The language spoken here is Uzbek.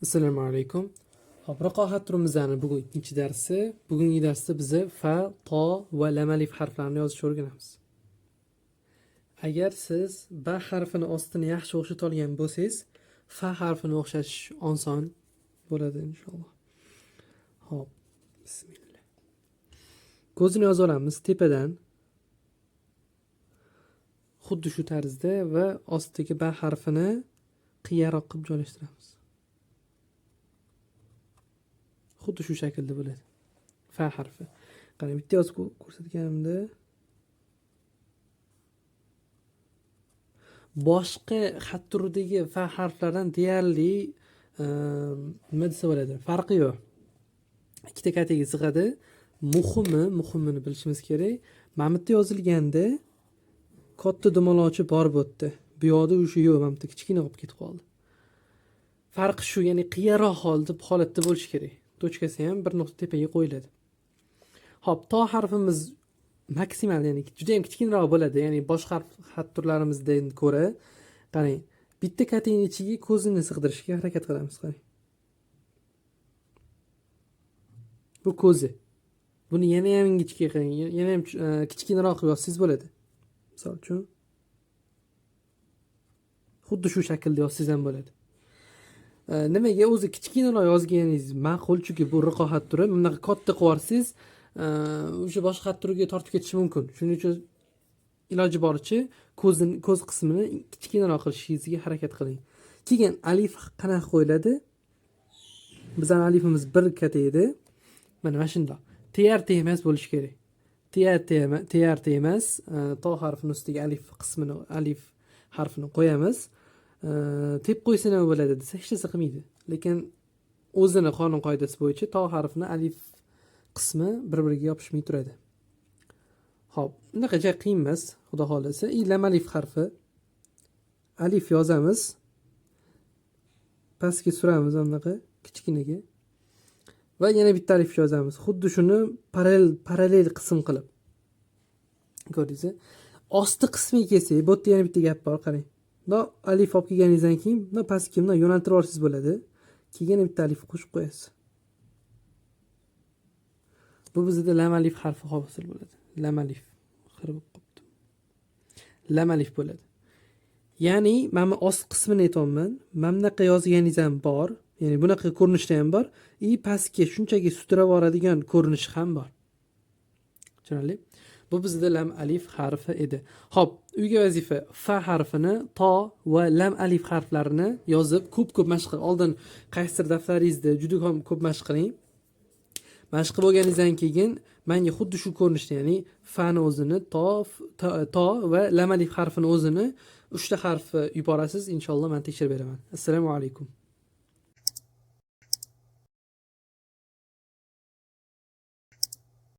Assalomu alaykum. Hop, raqohat turimizni bugun ikkinchi darsi. Bugungi darsda biz fa, to va lam alif harflarini yozishni o'rganamiz. Agar siz ba harfini ostini yaxshi o'xshata olgan bo'lsangiz, fa harfini o'xshatish oson bo'ladi inshaalloh. Hop, bismillah. Ko'zini yozib olamiz tepadan. Xuddi shu tarzda va ostiga ba harfini qiyaroq qilib joylashtiramiz. Xuddi shu shaklda bo'ladi. Fa harfi. Qarang, bitta yozib ko'rsatganimda boshqa xat turidagi fa harflardan deyarli nima desa bo'ladi, farqi yo'q. Ikkita kategoriyaga sig'adi. Muhimini bilishimiz kerak. Mana bu yerda yozilganda katta dumalovchi bor bo'tdi. Bu yoqda o'sha yo'q, mana bu kichkina bo'lib ketib qoldi. Farqi shu, ya'ni qiyaroq holatda bo'lishi kerak. Tochkasi ham bir nuqta tepaga qo'yiladi. Hop, to harfimiz maksimal, ya'ni juda ham kichkinaroq bo'ladi. Ya'ni boshqa xat turlarimizdan ko'ra, qarang, bitta kategoriyaning ichiga ko'zini sig'dirishga harakat qilamiz, qarang. Bu ko'zi. Buni yana ham ingichka qiling, yana ham kichkinaroq qilib yozsangiz bo'ladi. Misol uchun xuddi shu shaklda yozsangiz ham bo'ladi. Nimaga o'zi kichkinaroq yozganingiz ma'qul, chunki bu raqohat turi. Bunaqa katta qilib o'sha boshqa xat turiga tortib ketishi mumkin. Shuning uchun iloji boricha ko'z qismini kichkinaroq qilishingizga harakat qiling. Keyin alif qanaqa qo'yiladi? Bizning alifimiz bir katta edi. Mana shunday. TRT emas bo'lishi kerak. TRT emas, to harfining ustiga alif harfini qo'yamiz. Tep qo'ysa nima bo'ladi desa, hech narsa qilmaydi. Lekin o'zini qonun qoidasi bo'yicha to harfini alif qismi bir-biriga yopishmay turadi. Xo'p, unaqa qiyin emas, xudo xolasa. Lam alif harfi. Alif yozamiz. Pastga suramiz bunaqa kichkinaga. Va yana bitta alif yozamiz. Xuddi shuni parallel qism qilib. Ko'rdingizmi? Osti qismiga kelsak, bu yerda yana bitta gap bor, qarang. Alif olib kelganingizdan keyin pastga yo'naltirib olsangiz bo'ladi. Keyin bitta alif qo'shib qo'yasiz. Bu bizda lam alif harfi hosil bo'ladi. Lam alif xirib qopti. Lam alif bo'ladi. Ya'ni mana ost qismini aytayapman. Mana bunaqa yozganingiz ham bor. Ya'ni bunaqa ko'rinishda ham bor. Pastga shunchaki sudrab boradigan ko'rinishi ham bor. Tushunarli? Bu bizda lam alif harfi edi. Xo'p, uyga vazifa fa harfini, to va lam alif harflarini yozib ko'p mashq qiling. Oldin qaysidir daftaringizda juda ko'p mashq qiling. Mashq bo'lganingizdan keyin menga xuddi shu ko'rinishda, ya'ni fani o'zini, to va lam alif harfini o'zini 3 ta harfi yuborasiz, inshaalloh men tekshirib beraman. Assalomu alaykum.